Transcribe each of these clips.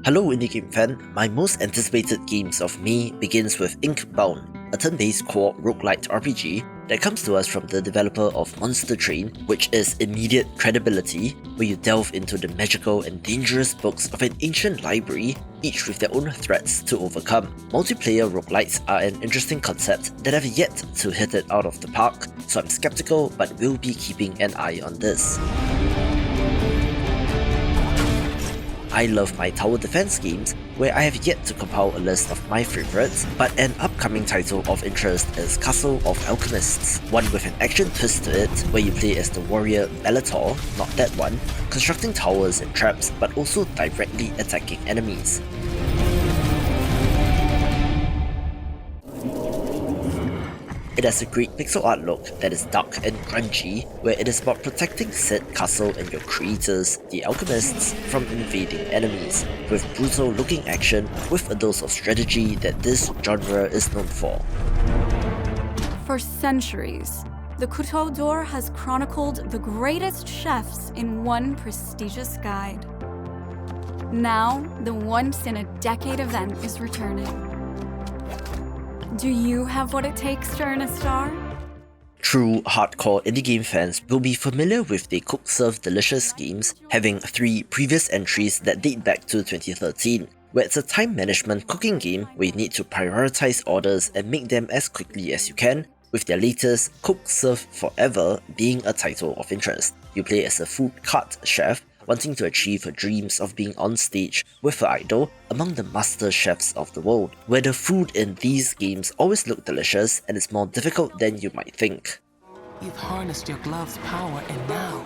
Hello indie game fan, my most anticipated games of May begins with Inkbound, a turn-based co-op roguelite RPG that comes to us from the developer of Monster Train, which is immediate credibility, where you delve into the magical and dangerous books of an ancient library, each with their own threats to overcome. Multiplayer roguelites are an interesting concept that have yet to hit it out of the park, so I'm skeptical but will be keeping an eye on this. I love my tower defense games, where I have yet to compile a list of my favorites, but an upcoming title of interest is Castle of Alchemists, one with an action twist to it, where you play as the warrior Bellator, not that one, constructing towers and traps, but also directly attacking enemies. It has a great pixel art look that is dark and grungy, where it is about protecting said castle and your creators, the alchemists, from invading enemies, with brutal looking action with a dose of strategy that this genre is known for. For centuries, the Couteau d'Or has chronicled the greatest chefs in one prestigious guide. Now, the once-in-a-decade event is returning. Do you have what it takes to earn a star? True hardcore indie game fans will be familiar with the Cook Serve Delicious games, having 3 previous entries that date back to 2013, where it's a time management cooking game where you need to prioritize orders and make them as quickly as you can, with their latest Cook Serve Forever being a title of interest. You play as a food cart chef, wanting to achieve her dreams of being on stage with her idol among the master chefs of the world, where the food in these games always look delicious and is more difficult than you might think. You've harnessed your glove's power and now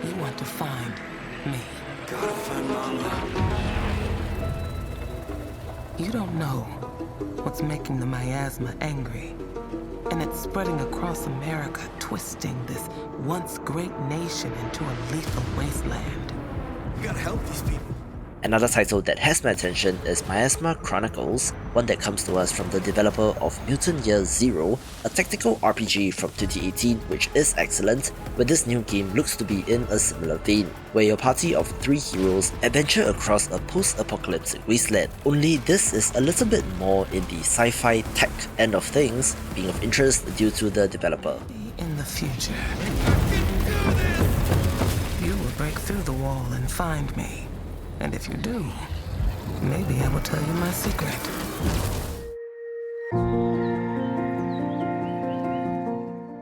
you want to find me. Gotta find Mama. You don't know what's making the miasma angry, and it's spreading across America, twisting this once great nation into a lethal wasteland. We gotta help these people. Another title that has my attention is Miasma Chronicles, one that comes to us from the developer of Mutant Year Zero, a tactical RPG from 2018 which is excellent, where this new game looks to be in a similar vein, where your party of 3 heroes adventure across a post-apocalyptic wasteland, only this is a little bit more in the sci-fi tech end of things, being of interest due to the developer. In the future, you will break through the wall and find me. And if you do, maybe I will tell you my secret.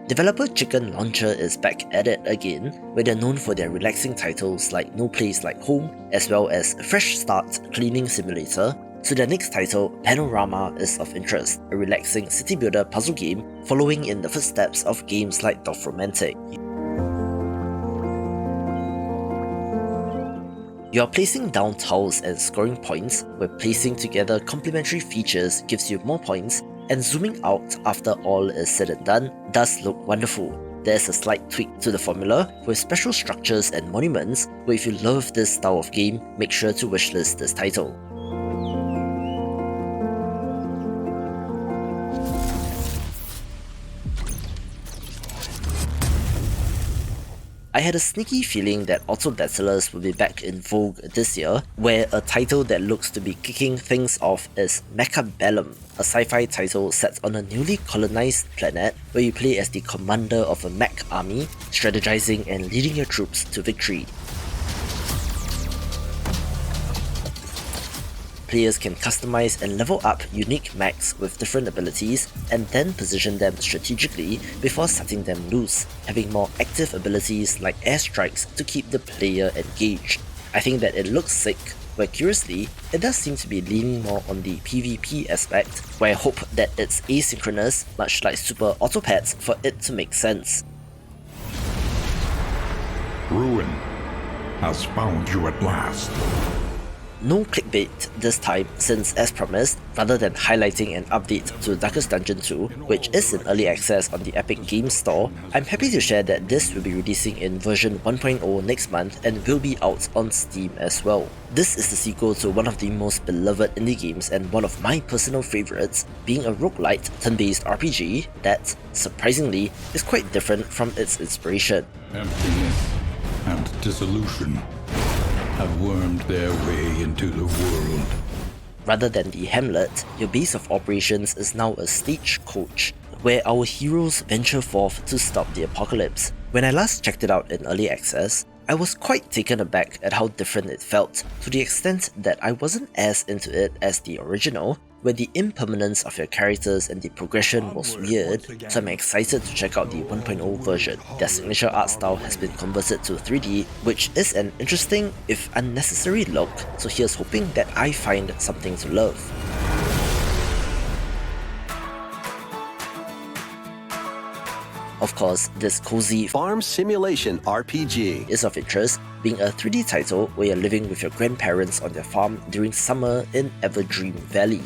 Developer Chicken Launcher is back at it again, where they're known for their relaxing titles like No Place Like Home, as well as Fresh Start Cleaning Simulator, so their next title, Panorama, is of interest, a relaxing city builder puzzle game following in the footsteps of games like Dofromantic. You are placing down tiles and scoring points, where placing together complementary features gives you more points, and zooming out after all is said and done does look wonderful. There's a slight tweak to the formula with special structures and monuments, where if you love this style of game, make sure to wishlist this title. I had a sneaky feeling that Autobacillus will be back in vogue this year, where a title that looks to be kicking things off is Mechabellum, a sci-fi title set on a newly colonized planet where you play as the commander of a mech army, strategizing and leading your troops to victory. Players can customize and level up unique mechs with different abilities and then position them strategically before setting them loose, having more active abilities like airstrikes to keep the player engaged. I think that it looks sick, where curiously, it does seem to be leaning more on the PvP aspect, where I hope that it's asynchronous, much like Super Autopads, for it to make sense. Ruin has found you at last. No clickbait this time, since as promised, rather than highlighting an update to Darkest Dungeon 2, which is in early access on the Epic Games Store, I'm happy to share that this will be releasing in version 1.0 next month and will be out on Steam as well. This is the sequel to one of the most beloved indie games and one of my personal favourites, being a roguelite turn-based RPG that, surprisingly, is quite different from its inspiration. Emptiness and dissolution. have wormed their way into the world. Rather than the hamlet, your base of operations is now a stagecoach, where our heroes venture forth to stop the apocalypse. When I last checked it out in early access, I was quite taken aback at how different it felt, to the extent that I wasn't as into it as the original, where the impermanence of your characters and the progression was weird, so I'm excited to check out the 1.0 version. Their signature art style has been converted to 3D, which is an interesting, if unnecessary look, so here's hoping that I find something to love. Of course, this cozy farm simulation RPG is of interest, being a 3D title where you're living with your grandparents on their farm during summer in Everdream Valley.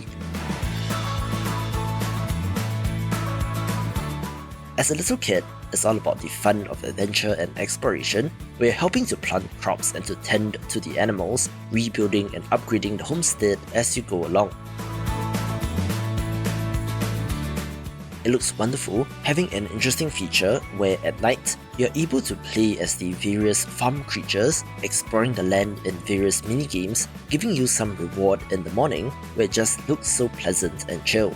As a little kid, it's all about the fun of adventure and exploration, where you're helping to plant crops and to tend to the animals, rebuilding and upgrading the homestead as you go along. It looks wonderful, having an interesting feature where at night, you're able to play as the various farm creatures, exploring the land in various minigames, giving you some reward in the morning, where it just looks so pleasant and chill.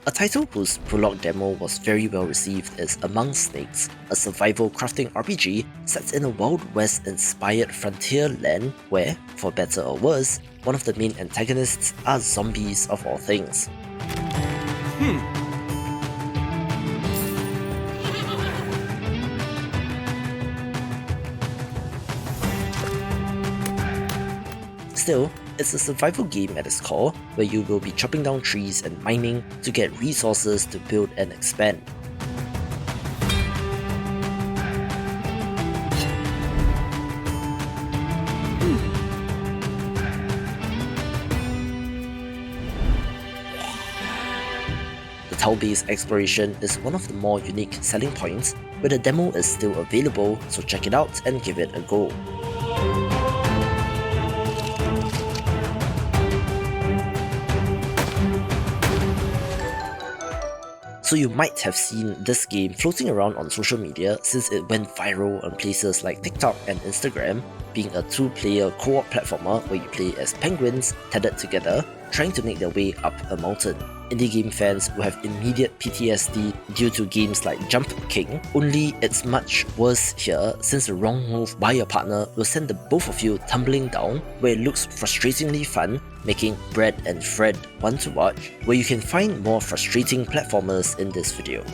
A title whose prologue demo was very well received is Among Snakes, a survival crafting RPG set in a Wild West inspired frontier land where, for better or worse, one of the main antagonists are zombies of all things. Still, it's a survival game at its core, where you will be chopping down trees and mining to get resources to build and expand. The tile-based exploration is one of the more unique selling points, where the demo is still available, so check it out and give it a go. So you might have seen this game floating around on social media since it went viral on places like TikTok and Instagram, being a two-player co-op platformer where you play as penguins tethered together, trying to make their way up a mountain. Indie game fans will have immediate PTSD due to games like Jump King, only it's much worse here since the wrong move by your partner will send the both of you tumbling down, where it looks frustratingly fun, making Brad and Fred one to watch, where you can find more frustrating platformers in this video.